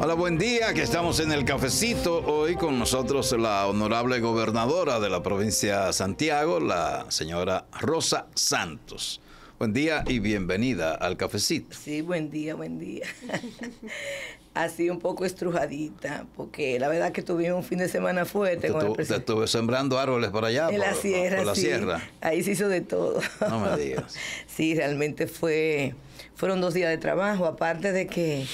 Hola, buen día, que estamos en el cafecito. Hoy con nosotros la honorable gobernadora de la provincia de Santiago, la señora Rosa Santos. Buen día y bienvenida al cafecito. Sí, buen día, buen día. Así un poco estrujadita, porque la verdad que tuvimos un fin de semana fuerte con el presidente. Te estuve sembrando árboles por allá, en la sierra, por la sí. sierra. Ahí se hizo de todo. No me digas. Sí, realmente fueron 2 días de trabajo, aparte de que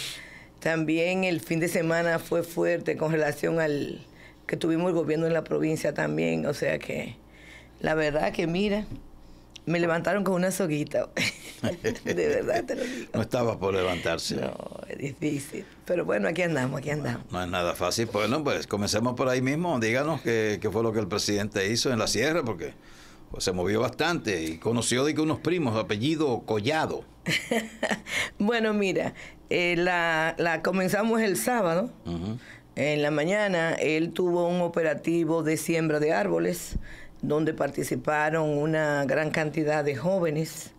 también el fin de semana fue fuerte con relación al que tuvimos el gobierno en la provincia también. O sea que la verdad que mira, me levantaron con una soguita. De verdad te lo digo. No estaba por levantarse. No, es difícil. Pero bueno, aquí andamos, aquí andamos. No es nada fácil. Bueno, pues comencemos por ahí mismo. Díganos qué fue lo que el presidente hizo en la sierra, porque pues, se movió bastante y conoció de que unos primos de apellido Collado. Bueno, mira, la comenzamos el sábado. En la mañana él tuvo un operativo de siembra de árboles donde participaron una gran cantidad de jóvenes,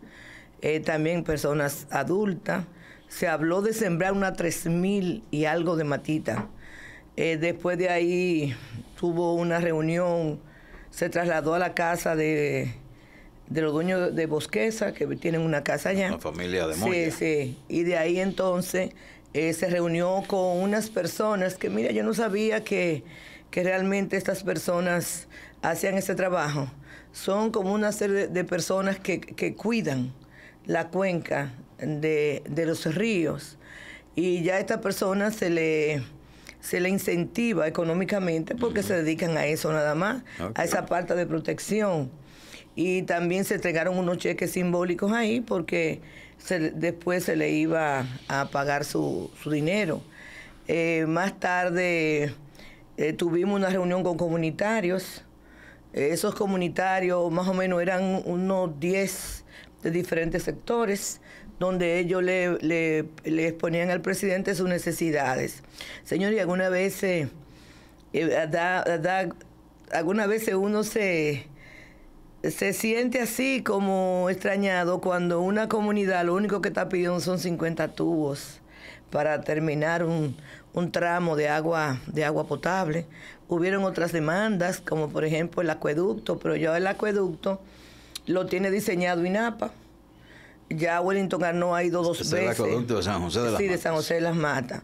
también personas adultas. Se habló de sembrar unas 3,000 y algo de matita. Después de ahí tuvo una reunión, se trasladó a la casa de los dueños de Bosqueza, que tienen una casa allá. La familia de Moya. Sí, sí. Y de ahí entonces se reunió con unas personas que, mira, yo no sabía que realmente estas personas hacían ese trabajo. Son como una serie de personas que cuidan la cuenca de los ríos. Y ya a estas personas se le incentiva económicamente porque se dedican a eso nada más, a esa parte de protección. Y también se entregaron unos cheques simbólicos ahí porque después se le iba a pagar su dinero. Más tarde tuvimos una reunión con comunitarios. Esos comunitarios más o menos eran unos 10 de diferentes sectores, donde ellos le exponían al presidente sus necesidades. Señor, y algunas veces uno se siente así como extrañado cuando una comunidad lo único que está pidiendo son 50 tubos para terminar un tramo de agua potable. Hubieron otras demandas, como por ejemplo el acueducto, pero ya el acueducto lo tiene diseñado INAPA. Ya Wellington Arnaud ha ido 2 veces. El acueducto de San José de las Matas. Sí, de San José de las Matas.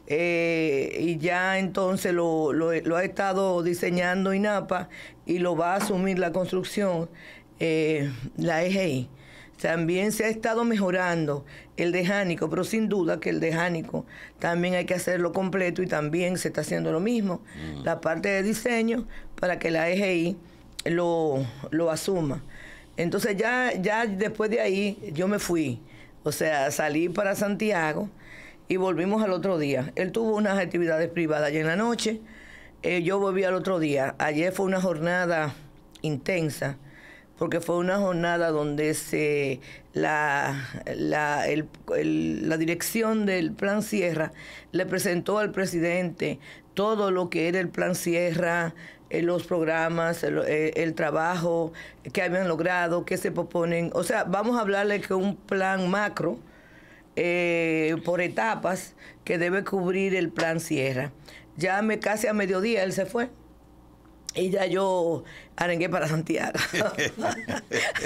Y ya entonces lo ha estado diseñando INAPA y lo va a asumir la construcción la EGI. También se ha estado mejorando el de Jánico, pero sin duda que el de Jánico también hay que hacerlo completo y también se está haciendo lo mismo. La parte de diseño para que la EGI lo asuma. Entonces ya después de ahí yo me fui, o sea, salí para Santiago y volvimos al otro día. Él tuvo unas actividades privadas ayer en la noche, yo volví al otro día. Ayer fue una jornada intensa, porque fue una jornada donde la dirección del Plan Sierra le presentó al presidente todo lo que era el Plan Sierra, los programas, el trabajo que habían logrado, que se proponen. O sea, vamos a hablarle que un plan macro por etapas que debe cubrir el Plan Sierra. Ya casi a mediodía él se fue. Y ya yo arengué para Santiago.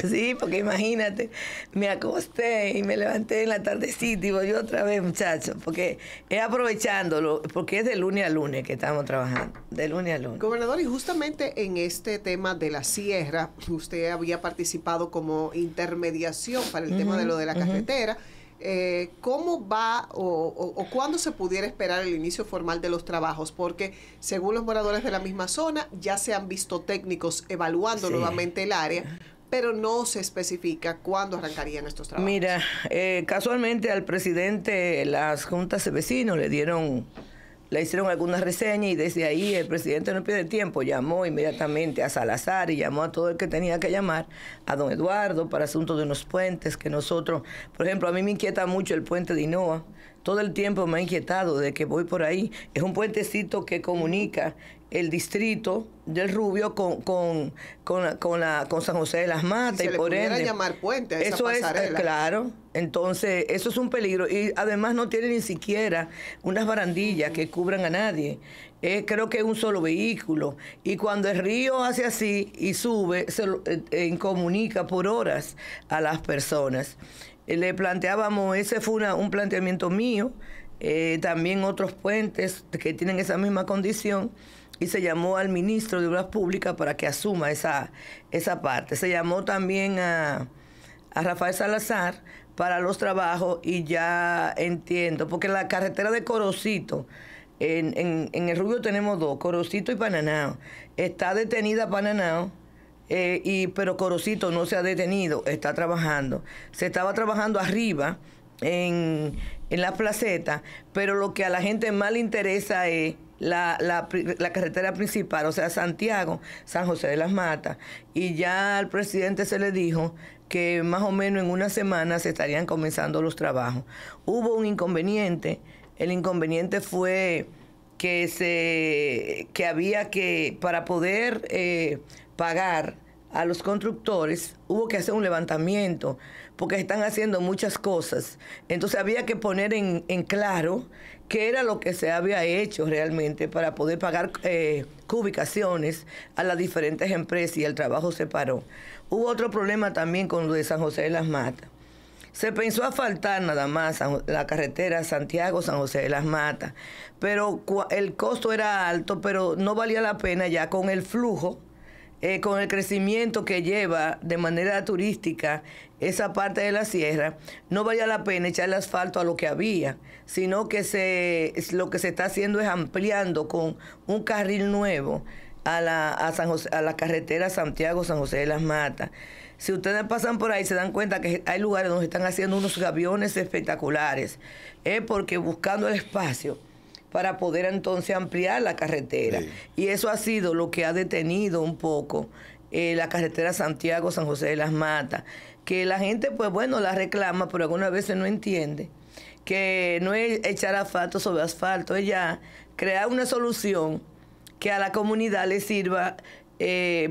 Sí, porque imagínate, me acosté y me levanté en la tardecita y voy otra vez, muchachos, porque es aprovechándolo, porque es de lunes a lunes que estamos trabajando, de lunes a lunes. Gobernador, y justamente en este tema de la sierra, usted había participado como intermediación para el tema de lo de la carretera. ¿Cómo va o cuándo se pudiera esperar el inicio formal de los trabajos? Porque según los moradores de la misma zona, ya se han visto técnicos evaluando nuevamente el área, pero no se especifica cuándo arrancarían estos trabajos. Mira, casualmente al presidente las juntas de vecinos le hicieron algunas reseñas y desde ahí el presidente no pierde tiempo, llamó inmediatamente a Salazar y llamó a todo el que tenía que llamar, a don Eduardo para asuntos de unos puentes que nosotros, por ejemplo, a mí me inquieta mucho el puente de Hinoa, todo el tiempo me ha inquietado desde que voy por ahí, es un puentecito que comunica el distrito del Rubio con San José de las Matas. Se y le por pudiera ende, llamar puente a esa eso pasarela. es, claro. Entonces, eso es un peligro. Y además no tiene ni siquiera unas barandillas que cubran a nadie. Creo que es un solo vehículo. Y cuando el río hace así y sube, se incomunica por horas a las personas. Le planteábamos, ese fue un planteamiento mío, también otros puentes que tienen esa misma condición, y se llamó al ministro de Obras Públicas para que asuma esa parte. Se llamó también a Rafael Salazar para los trabajos, y ya entiendo, porque la carretera de Corocito, en el Rubio tenemos dos, Corocito y Pananao. Está detenida Pananao, pero Corocito no se ha detenido, está trabajando. Se estaba trabajando arriba, en la placeta, pero lo que a la gente más le interesa es la carretera principal, o sea, Santiago, San José de las Matas. Y ya al presidente se le dijo que más o menos en una semana se estarían comenzando los trabajos. Hubo un inconveniente. El inconveniente fue que había que, para poder pagar a los constructores, hubo que hacer un levantamiento, porque están haciendo muchas cosas. Entonces había que poner en claro qué era lo que se había hecho realmente para poder pagar ubicaciones a las diferentes empresas, y el trabajo se paró. Hubo otro problema también con lo de San José de las Matas. Se pensó asfaltar nada más la carretera Santiago-San José de las Matas, pero el costo era alto, pero no valía la pena ya con el flujo, con el crecimiento que lleva de manera turística esa parte de la sierra. No valía la pena echarle asfalto a lo que había, sino que lo que se está haciendo es ampliando con un carril nuevo a la carretera Santiago-San José de las Matas. Si ustedes pasan por ahí, se dan cuenta que hay lugares donde están haciendo unos gaviones espectaculares, porque buscando el espacio para poder entonces ampliar la carretera. Sí. Y eso ha sido lo que ha detenido un poco la carretera Santiago-San José de las Matas, que la gente, pues bueno, la reclama, pero algunas veces no entiende que no es echar asfalto sobre asfalto, es ya crear una solución que a la comunidad le sirva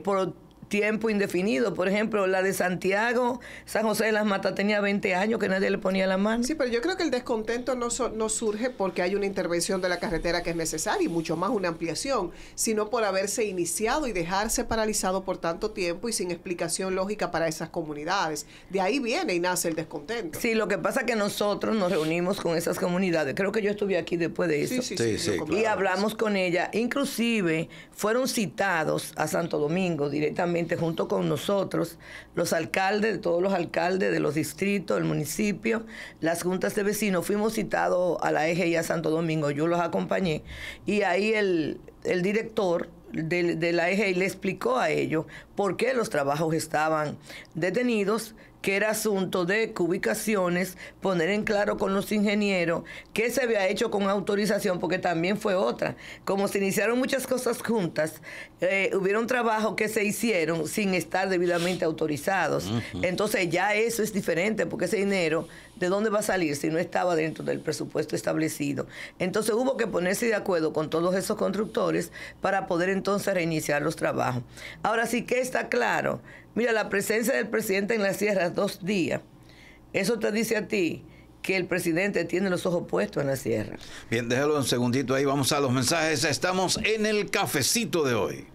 por tiempo indefinido. Por ejemplo, la de Santiago, San José de las Matas, tenía 20 años que nadie le ponía la mano. Sí, pero yo creo que el descontento no surge porque hay una intervención de la carretera que es necesaria, y mucho más una ampliación, sino por haberse iniciado y dejarse paralizado por tanto tiempo y sin explicación lógica para esas comunidades. De ahí viene y nace el descontento. Sí, lo que pasa es que nosotros nos reunimos con esas comunidades. Creo que yo estuve aquí después de eso. Sí, claro. Y hablamos con ellas. Inclusive fueron citados a Santo Domingo directamente junto con nosotros, los alcaldes, todos los alcaldes de los distritos, del municipio, las juntas de vecinos. Fuimos citados a la EGI a Santo Domingo, yo los acompañé, y ahí el director de la EGI le explicó a ellos por qué los trabajos estaban detenidos, que era asunto de ubicaciones, poner en claro con los ingenieros qué se había hecho con autorización, porque también fue otra. Como se iniciaron muchas cosas juntas, hubieron trabajos que se hicieron sin estar debidamente autorizados. Entonces ya eso es diferente, porque ese dinero, ¿de dónde va a salir si no estaba dentro del presupuesto establecido? Entonces hubo que ponerse de acuerdo con todos esos constructores para poder entonces reiniciar los trabajos. Ahora sí que está claro. Mira, la presencia del presidente en la sierra 2 días, eso te dice a ti que el presidente tiene los ojos puestos en la sierra. Bien, déjalo un segundito ahí, vamos a los mensajes. Estamos en el cafecito de hoy.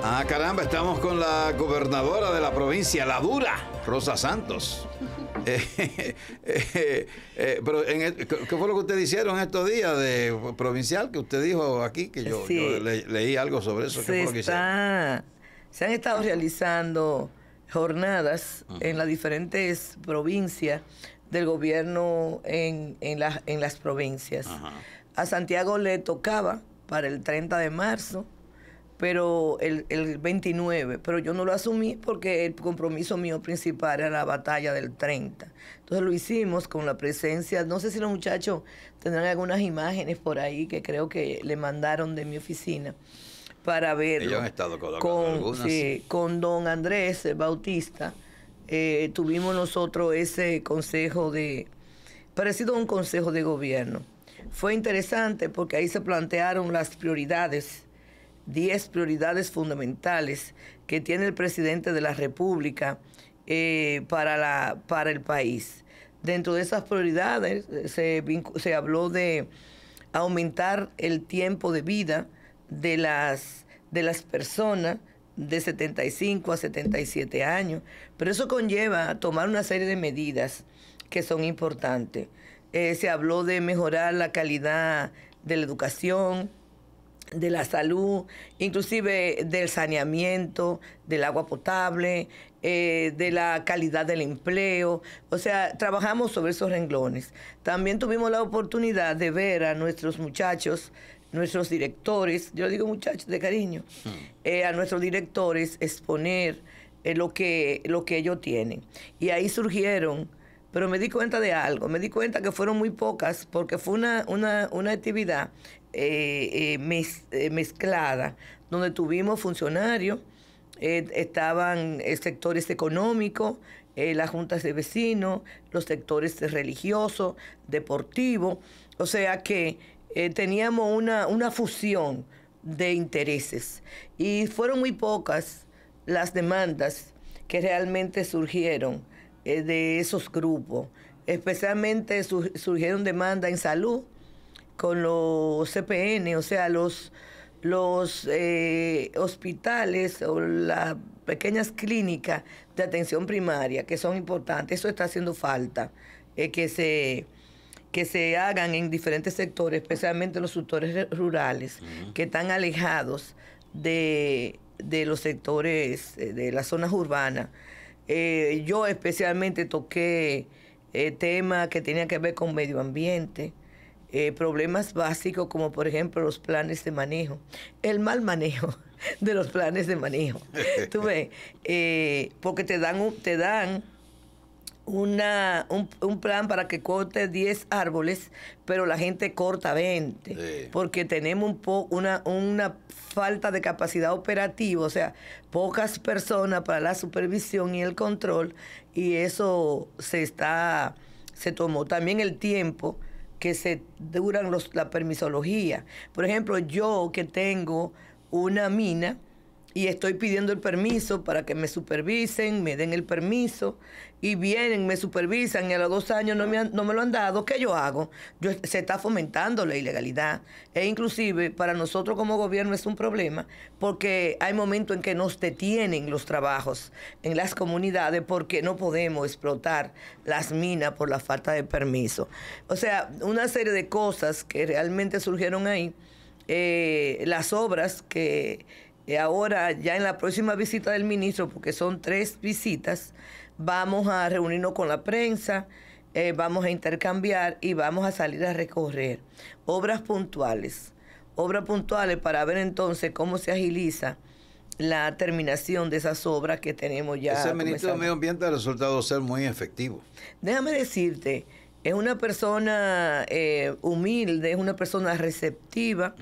Ah, caramba, estamos con la gobernadora de la provincia, la dura, Rosa Santos. Pero ¿qué fue lo que ustedes hicieron estos días de provincial que usted dijo aquí? Que yo leí algo sobre eso. ¿Qué fue lo que hicieron? Se han estado realizando jornadas en las diferentes provincias del gobierno en las provincias. Ajá. A Santiago le tocaba para el 30 de marzo, pero el 29, pero yo no lo asumí porque el compromiso mío principal era la batalla del 30. Entonces lo hicimos con la presencia, no sé si los muchachos tendrán algunas imágenes por ahí que creo que le mandaron de mi oficina para verlo. Ellos han estado colocando algunas. Sí, con don Andrés Bautista, tuvimos nosotros ese consejo parecido a un consejo de gobierno. Fue interesante porque ahí se plantearon las prioridades, 10 prioridades fundamentales que tiene el presidente de la República para el país. Dentro de esas prioridades se habló de aumentar el tiempo de vida de las personas de 75 a 77 años, pero eso conlleva tomar una serie de medidas que son importantes. Se habló de mejorar la calidad de la educación, de la salud, inclusive del saneamiento, del agua potable, de la calidad del empleo. O sea, trabajamos sobre esos renglones. También tuvimos la oportunidad de ver a nuestros muchachos, nuestros directores, yo digo muchachos de cariño, a nuestros directores exponer lo que ellos tienen. Y ahí surgieron, pero me di cuenta de algo, me di cuenta que fueron muy pocas, porque fue una actividad mezclada, donde tuvimos funcionarios, estaban sectores económicos, las juntas de vecinos, los sectores religiosos, deportivos, o sea que teníamos una fusión de intereses y fueron muy pocas las demandas que realmente surgieron de esos grupos. Especialmente surgieron demandas en salud con los CPN, o sea, los hospitales o las pequeñas clínicas de atención primaria, que son importantes. Eso está haciendo falta, que se hagan en diferentes sectores, especialmente en los sectores rurales, que están alejados de los sectores, de las zonas urbanas. Yo especialmente toqué temas que tenían que ver con medio ambiente, problemas básicos como por ejemplo los planes de manejo, el mal manejo de los planes de manejo. Tú ves, porque te dan un plan para que corte 10 árboles, pero la gente corta 20, sí, porque tenemos una falta de capacidad operativa, o sea, pocas personas para la supervisión y el control, y eso se tomó. También el tiempo que se duran la permisología. Por ejemplo, yo que tengo una mina y estoy pidiendo el permiso para que me supervisen, me den el permiso, y vienen, me supervisan y a los 2 años no me lo han dado, ¿qué yo hago? Se está fomentando la ilegalidad. E inclusive para nosotros como gobierno es un problema, porque hay momentos en que nos detienen los trabajos en las comunidades porque no podemos explotar las minas por la falta de permiso. O sea, una serie de cosas que realmente surgieron ahí. Las obras que ahora, ya en la próxima visita del ministro, porque son 3 visitas, vamos a reunirnos con la prensa, vamos a intercambiar y vamos a salir a recorrer obras puntuales para ver entonces cómo se agiliza la terminación de esas obras que tenemos ya. Ese ministro de Medio Ambiente ha resultado ser muy efectivo. Déjame decirte, es una persona humilde, es una persona receptiva.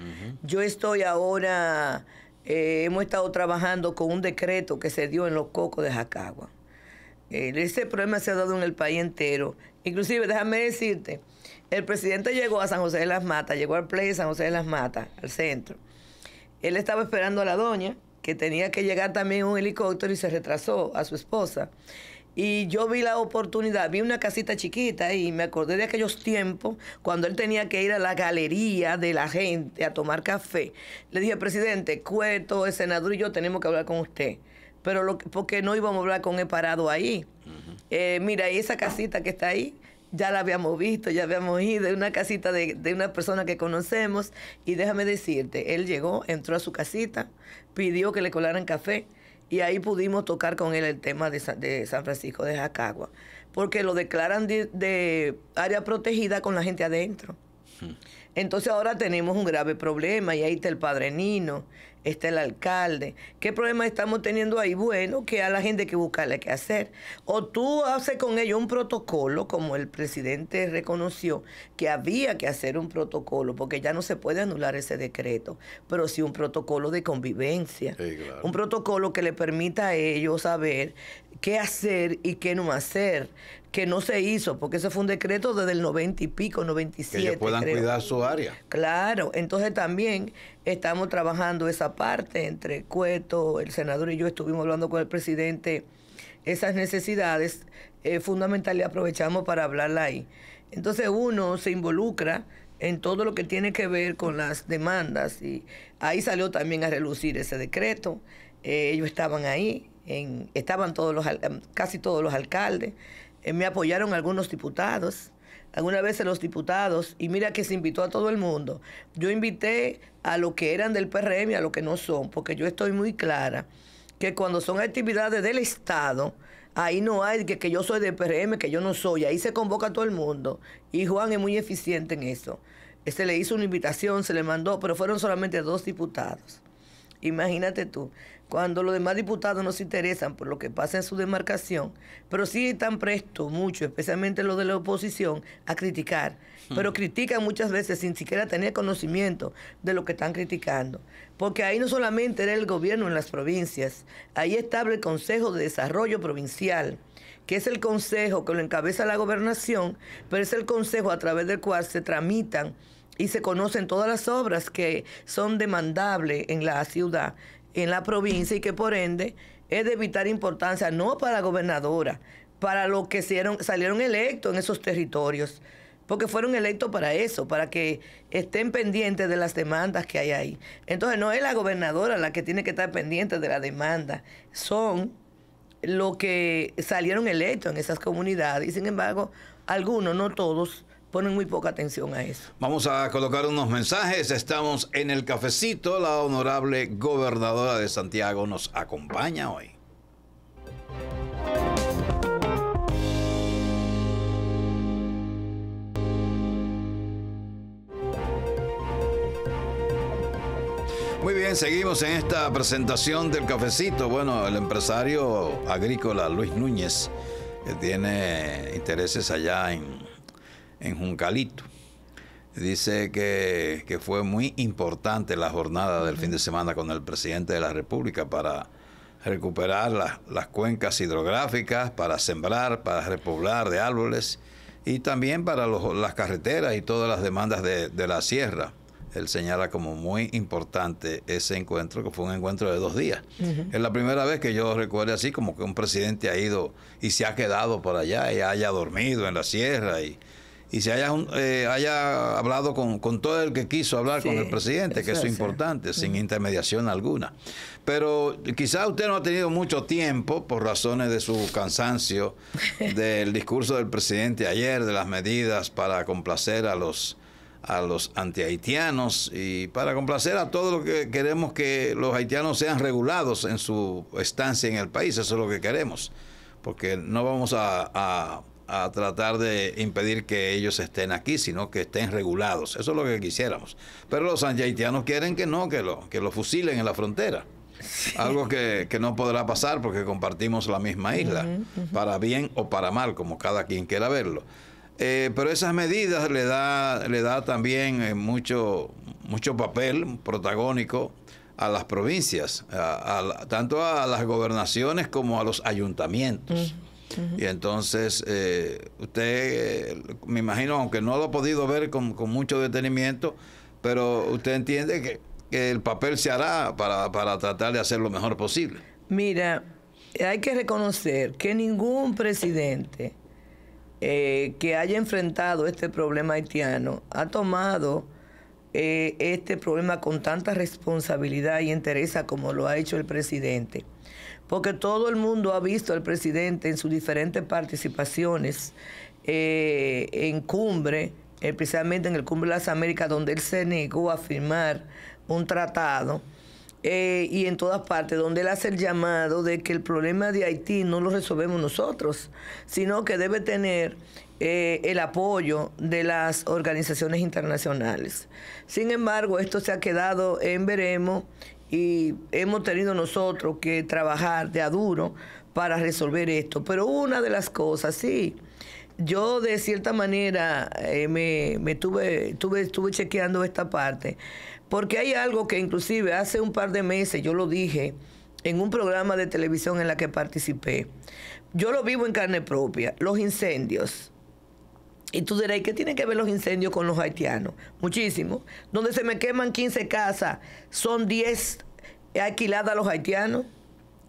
Yo estoy ahora, hemos estado trabajando con un decreto que se dio en Los Cocos de Jacagua. Ese problema se ha dado en el país entero. Inclusive, déjame decirte, el presidente llegó a San José de las Matas, llegó al play de San José de las Matas, al centro. Él estaba esperando a la doña, que tenía que llegar también en un helicóptero, y se retrasó a su esposa. Y yo vi la oportunidad, vi una casita chiquita y me acordé de aquellos tiempos cuando él tenía que ir a la galería de la gente a tomar café. Le dije, presidente, Cueto, el senador y yo tenemos que hablar con usted. Pero porque no íbamos a hablar con él parado ahí. Mira, y esa casita que está ahí, ya la habíamos visto, ya habíamos ido, es una casita de una persona que conocemos. Y déjame decirte, él llegó, entró a su casita, pidió que le colaran café, y ahí pudimos tocar con él el tema de San Francisco de Jacagua, porque lo declaran de área protegida con la gente adentro. Entonces ahora tenemos un grave problema, y ahí está el Padre Nino, está el alcalde. ¿Qué problema estamos teniendo ahí? Bueno, que a la gente hay que buscarle qué hacer. O tú haces con ellos un protocolo, como el presidente reconoció que había que hacer un protocolo, porque ya no se puede anular ese decreto, pero sí un protocolo de convivencia. Sí, claro. Un protocolo que le permita a ellos saber qué hacer y qué no hacer, que no se hizo, porque ese fue un decreto desde el 90 y pico, 97. Que ellos puedan creo. cuidar su área. Claro, entonces también estamos trabajando esa parte entre Cueto, el senador y yo estuvimos hablando con el presidente esas necesidades fundamentales y aprovechamos para hablarla ahí. Entonces uno se involucra en todo lo que tiene que ver con las demandas y ahí salió también a relucir ese decreto. Ellos estaban ahí, estaban casi todos los alcaldes. Me apoyaron algunos diputados. Algunas veces los diputados, y mira que se invitó a todo el mundo. Yo invité a los que eran del PRM y a los que no son, porque yo estoy muy clara que cuando son actividades del Estado, ahí no hay que yo soy del PRM, que yo no soy. Ahí se convoca a todo el mundo. Y Juan es muy eficiente en eso. Se le hizo una invitación, se le mandó, pero fueron solamente 2 diputados. Imagínate tú, cuando los demás diputados no se interesan por lo que pasa en su demarcación, pero sí están prestos mucho, especialmente los de la oposición, a criticar. Pero critican muchas veces sin siquiera tener conocimiento de lo que están criticando. Porque ahí no solamente era el gobierno en las provincias, ahí estaba el Consejo de Desarrollo Provincial, que es el consejo que lo encabeza la gobernación, pero es el consejo a través del cual se tramitan y se conocen todas las obras que son demandables en la ciudad, en la provincia, y que por ende es de vital importancia, no para la gobernadora, para los que salieron electos en esos territorios, porque fueron electos para eso, para que estén pendientes de las demandas que hay ahí. Entonces no es la gobernadora la que tiene que estar pendiente de la demanda, son los que salieron electos en esas comunidades, y sin embargo, algunos, no todos, ponen muy poca atención a eso. Vamos a colocar unos mensajes. Estamos en el cafecito. La honorable gobernadora de Santiago nos acompaña hoy. Muy bien, seguimos en esta presentación del cafecito. Bueno, el empresario agrícola Luis Núñez, que tiene intereses allá en Juncalito, dice que fue muy importante la jornada del fin de semana con el presidente de la República para recuperar las cuencas hidrográficas, para sembrar, para repoblar de árboles y también para las carreteras y todas las demandas de la sierra. Él señala como muy importante ese encuentro, que fue un encuentro de 2 días. Es la primera vez que yo recuerdo así, como que un presidente ha ido y se ha quedado por allá y haya dormido en la sierra y se haya hablado con todo el que quiso hablar con el presidente, que eso es importante, sin intermediación alguna. Pero quizás usted no ha tenido mucho tiempo, por razones de su cansancio, del discurso del presidente ayer, de las medidas para complacer a los antihaitianos y para complacer a todos los que queremos que los haitianos sean regulados en su estancia en el país. Eso es lo que queremos, porque no vamos a tratar de impedir que ellos estén aquí, sino que estén regulados. Eso es lo que quisiéramos. Pero los antihaitianos quieren que no, que lo fusilen en la frontera. Sí. Algo que no podrá pasar porque compartimos la misma isla, para bien o para mal, como cada quien quiera verlo. Pero esas medidas le da también mucho papel protagónico a las provincias, tanto a las gobernaciones como a los ayuntamientos. Y entonces usted, me imagino, aunque no lo ha podido ver con mucho detenimiento, pero usted entiende que el papel se hará para tratar de hacer lo mejor posible. Mira, hay que reconocer que ningún presidente que haya enfrentado este problema haitiano ha tomado este problema con tanta responsabilidad y entereza como lo ha hecho el presidente. Porque todo el mundo ha visto al presidente en sus diferentes participaciones en cumbre, especialmente en el Cumbre de las Américas, donde él se negó a firmar un tratado, y en todas partes, donde él hace el llamado de que el problema de Haití no lo resolvemos nosotros, sino que debe tener el apoyo de las organizaciones internacionales. Sin embargo, esto se ha quedado en veremos y hemos tenido nosotros que trabajar de a duro para resolver esto. Pero una de las cosas, sí, yo de cierta manera estuve chequeando esta parte, porque hay algo que inclusive hace un par de meses yo lo dije en un programa de televisión en la que participé. Yo lo vivo en carne propia, los incendios. Y tú dirás, ¿qué tienen que ver los incendios con los haitianos? Muchísimo. Donde se me queman 15 casas, son 10 alquiladas a los haitianos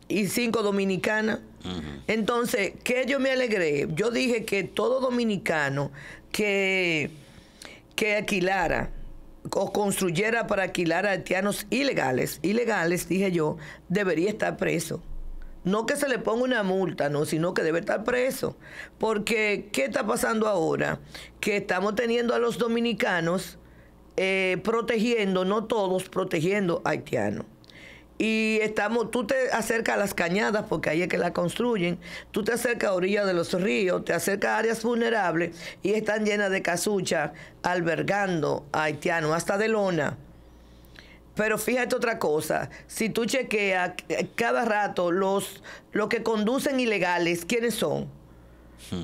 y 5 dominicanas. Entonces, ¿qué yo me alegré? Yo dije que todo dominicano que alquilara o construyera para alquilar a haitianos ilegales, dije yo, debería estar preso. No que se le ponga una multa, no, sino que debe estar preso. Porque, ¿qué está pasando ahora? Que estamos teniendo a los dominicanos protegiendo, no todos, protegiendo a haitianos. Y tú te acercas a las cañadas, porque ahí es que la construyen, tú te acercas a orillas de los ríos, te acercas a áreas vulnerables y están llenas de casuchas albergando a haitianos, hasta de lona. Pero fíjate otra cosa, si tú chequeas cada rato los que conducen ilegales, ¿quiénes son?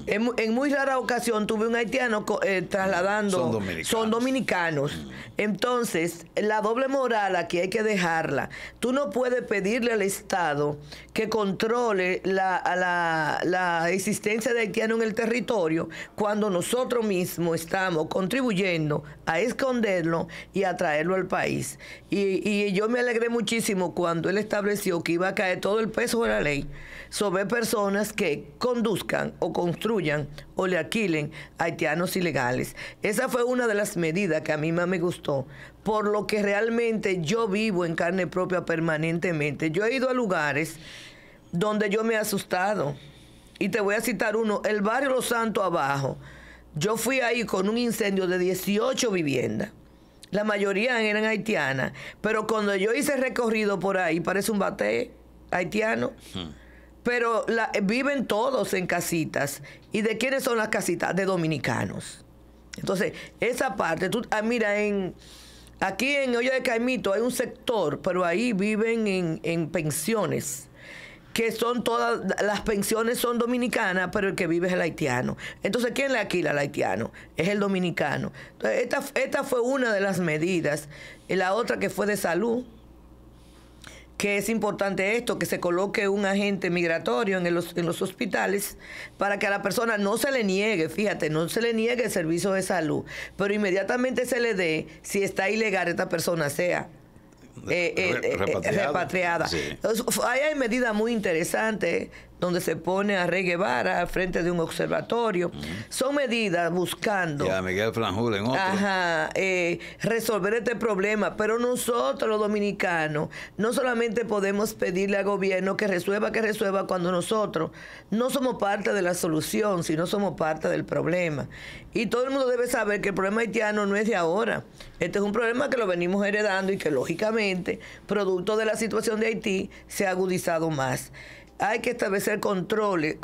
En muy rara ocasión tuve un haitiano trasladando, son dominicanos. Entonces, la doble moral aquí hay que dejarla. Tú no puedes pedirle al Estado que controle la existencia de haitianos en el territorio cuando nosotros mismos estamos contribuyendo a esconderlo y a traerlo al país. Y yo me alegré muchísimo cuando él estableció que iba a caer todo el peso de la ley sobre personas que conduzcan o construyan o le alquilen a haitianos ilegales. Esa fue una de las medidas que a mí más me gustó, por lo que realmente yo vivo en carne propia permanentemente. Yo he ido a lugares donde yo me he asustado. Y te voy a citar uno, el barrio Los Santos abajo. Yo fui ahí con un incendio de 18 viviendas. La mayoría eran haitianas. Pero cuando yo hice recorrido por ahí, parece un bate haitiano. Pero viven todos en casitas. ¿Y de quiénes son las casitas? De dominicanos. Entonces, esa parte, mira, aquí en Olla de Caimito hay un sector, pero ahí viven en pensiones, que son todas, las pensiones son dominicanas, pero el que vive es el haitiano. Entonces, ¿quién le alquila al haitiano? Es el dominicano. Entonces, esta fue una de las medidas. Y la otra que fue de salud, que es importante esto, que se coloque un agente migratorio en los hospitales para que a la persona no se le niegue, fíjate, no se le niegue el servicio de salud, pero inmediatamente se le dé, si está ilegal esta persona sea repatriada. Sí. Entonces, hay medidas muy interesantes donde se pone a Rey Guevara al frente de un observatorio. Son medidas buscando... Y a Miguel Franjul en otro. Resolver este problema. Pero nosotros, los dominicanos, no solamente podemos pedirle al gobierno que resuelva cuando nosotros no somos parte de la solución, sino somos parte del problema. Y todo el mundo debe saber que el problema haitiano no es de ahora. Este es un problema que lo venimos heredando y que, lógicamente, producto de la situación de Haití, se ha agudizado más. Hay que establecer controles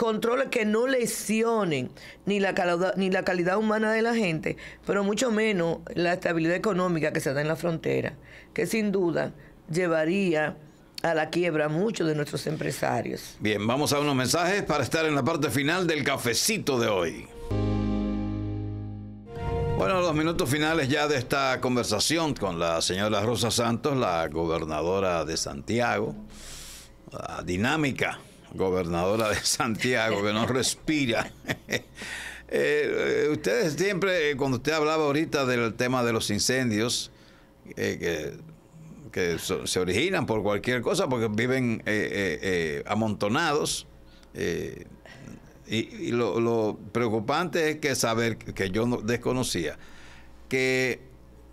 que no lesionen ni la calidad humana de la gente, pero mucho menos la estabilidad económica que se da en la frontera, que sin duda llevaría a la quiebra a muchos de nuestros empresarios. Bien, vamos a unos mensajes para estar en la parte final del cafecito de hoy. Bueno, los minutos finales ya de esta conversación con la señora Rosa Santos, la gobernadora de Santiago, la dinámica gobernadora de Santiago, que no respira. Ustedes siempre, cuando usted hablaba ahorita del tema de los incendios, que se originan por cualquier cosa, porque viven amontonados, y lo preocupante es que saber, que yo desconocía, que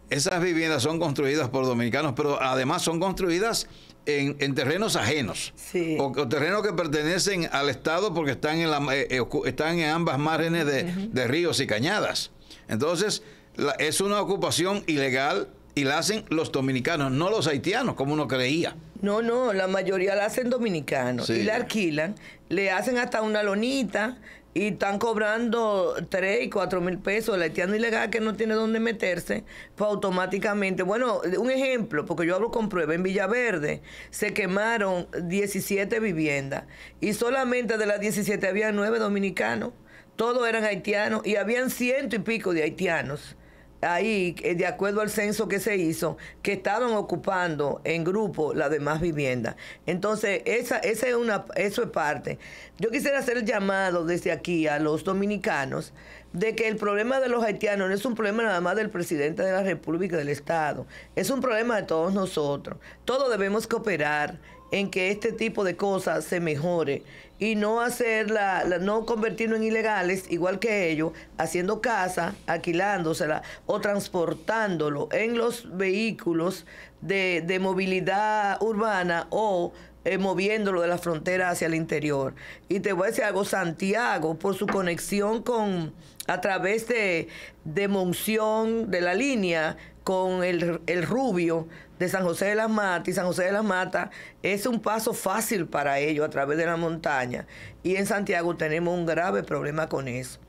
esas viviendas son construidas por dominicanos, pero además son construidas en terrenos ajenos, sí, o terrenos que pertenecen al Estado porque están en ambas márgenes de ríos y cañadas. Entonces, es una ocupación ilegal y la hacen los dominicanos, no los haitianos, como uno creía. No, la mayoría la hacen dominicanos, sí, y la alquilan, le hacen hasta una lonita y están cobrando 3 y 4 mil pesos. El haitiano ilegal que no tiene dónde meterse, pues automáticamente, bueno, un ejemplo, porque yo hablo con prueba, en Villaverde se quemaron 17 viviendas y solamente de las 17 había 9 dominicanos, todos eran haitianos y habían 100 y pico de haitianos ahí, de acuerdo al censo que se hizo, que estaban ocupando en grupo las demás viviendas. Entonces, eso es parte. Yo quisiera hacer el llamado desde aquí a los dominicanos de que el problema de los haitianos no es un problema nada más del presidente de la República, del Estado, es un problema de todos nosotros. Todos debemos cooperar en que este tipo de cosas se mejore y no no convertirnos en ilegales igual que ellos, haciendo casa, alquilándosela o transportándolo en los vehículos de movilidad urbana o moviéndolo de la frontera hacia el interior. Y te voy a decir algo, Santiago, por su conexión a través de Monción, de la línea, con el Rubio de San José de las Matas, y San José de las Matas es un paso fácil para ellos a través de la montaña. Y en Santiago tenemos un grave problema con eso.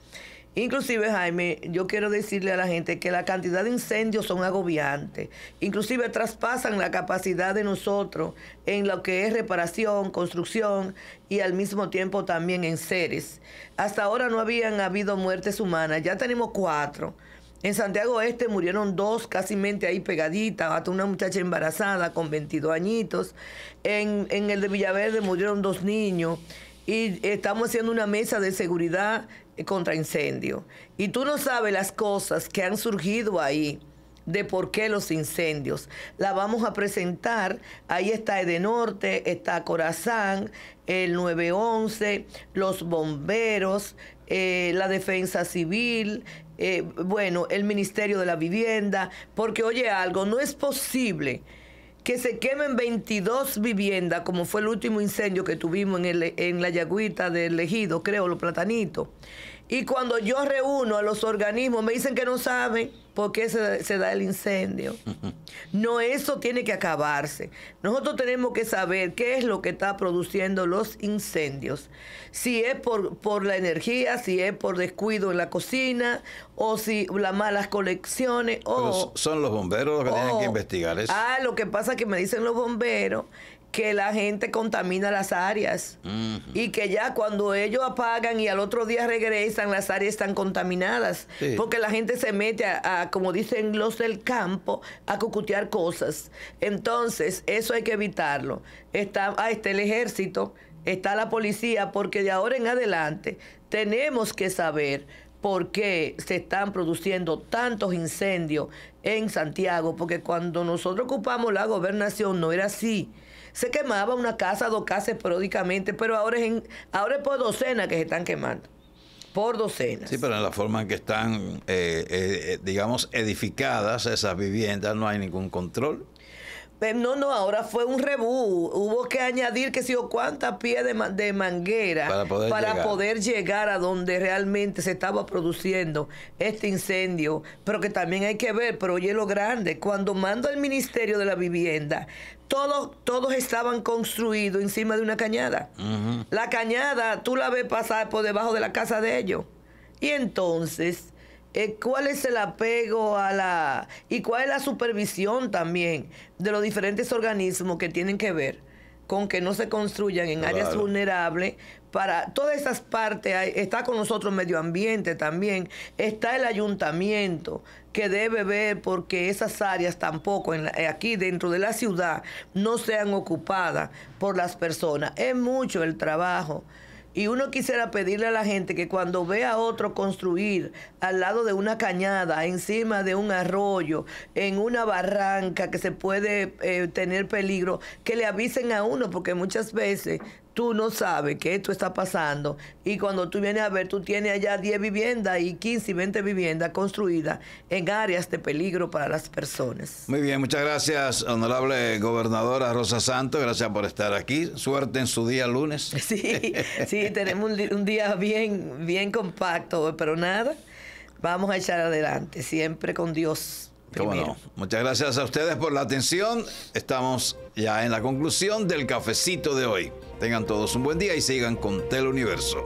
Inclusive, Jaime, yo quiero decirle a la gente que la cantidad de incendios son agobiantes. Inclusive traspasan la capacidad de nosotros en lo que es reparación, construcción y al mismo tiempo también en seres. Hasta ahora no habían habido muertes humanas, ya tenemos 4. En Santiago Este murieron 2 casi ahí pegaditas, hasta una muchacha embarazada con 22 añitos. En el de Villaverde murieron 2 niños. Y estamos haciendo una mesa de seguridad contra incendio. Y tú no sabes las cosas que han surgido ahí, de por qué los incendios. La vamos a presentar. Ahí está Edenorte, está Corazán, el 911, los bomberos, la defensa civil, bueno, el Ministerio de la Vivienda. Porque, oye algo, no es posible que se quemen 22 viviendas, como fue el último incendio que tuvimos en la Yagüita del Ejido, creo, Los Platanitos. Y cuando yo reúno a los organismos, me dicen que no saben por qué se da el incendio. No, eso tiene que acabarse. Nosotros tenemos que saber qué es lo que está produciendo los incendios. Si es por la energía, si es por descuido en la cocina, o si las malas colecciones. Pero son los bomberos los que tienen que investigar eso. Lo que pasa es que me dicen los bomberos que la gente contamina las áreas y que ya cuando ellos apagan y al otro día regresan, las áreas están contaminadas, porque la gente se mete a, como dicen los del campo, a cucutear cosas. Entonces, eso hay que evitarlo. Está el ejército, está la policía, porque de ahora en adelante tenemos que saber por qué se están produciendo tantos incendios en Santiago, porque cuando nosotros ocupamos la gobernación no era así. Se quemaba una casa, 2 casas esporádicamente, pero ahora es por docenas que se están quemando. Por docenas. Sí, pero en la forma en que están, digamos, edificadas esas viviendas no hay ningún control. No, ahora fue un rebú. Hubo que añadir que si o cuántas pies de manguera para poder llegar a donde realmente se estaba produciendo este incendio. Pero que también hay que ver, pero oye lo grande, cuando mando al Ministerio de la Vivienda, todos estaban construidos encima de una cañada. La cañada, tú la ves pasar por debajo de la casa de ellos. Y entonces, ¿cuál es el apego y cuál es la supervisión también de los diferentes organismos que tienen que ver con que no se construyan en áreas vulnerables? Para todas esas partes está con nosotros medio ambiente también, está el ayuntamiento que debe ver porque esas áreas tampoco aquí dentro de la ciudad no sean ocupadas por las personas. Es mucho el trabajo. Y uno quisiera pedirle a la gente que cuando vea a otro construir al lado de una cañada, encima de un arroyo, en una barranca que se puede tener peligro, que le avisen a uno, porque muchas veces tú no sabes que esto está pasando y cuando tú vienes a ver, tú tienes allá 10 viviendas y 15 y 20 viviendas construidas en áreas de peligro para las personas. Muy bien, muchas gracias, honorable gobernadora Rosa Santos, gracias por estar aquí. Suerte en su día lunes. Sí, tenemos un día bien compacto, pero nada, vamos a echar adelante, siempre con Dios primero. ¿Cómo no? Muchas gracias a ustedes por la atención. Estamos ya en la conclusión del cafecito de hoy. Tengan todos un buen día y sigan con Teleuniverso.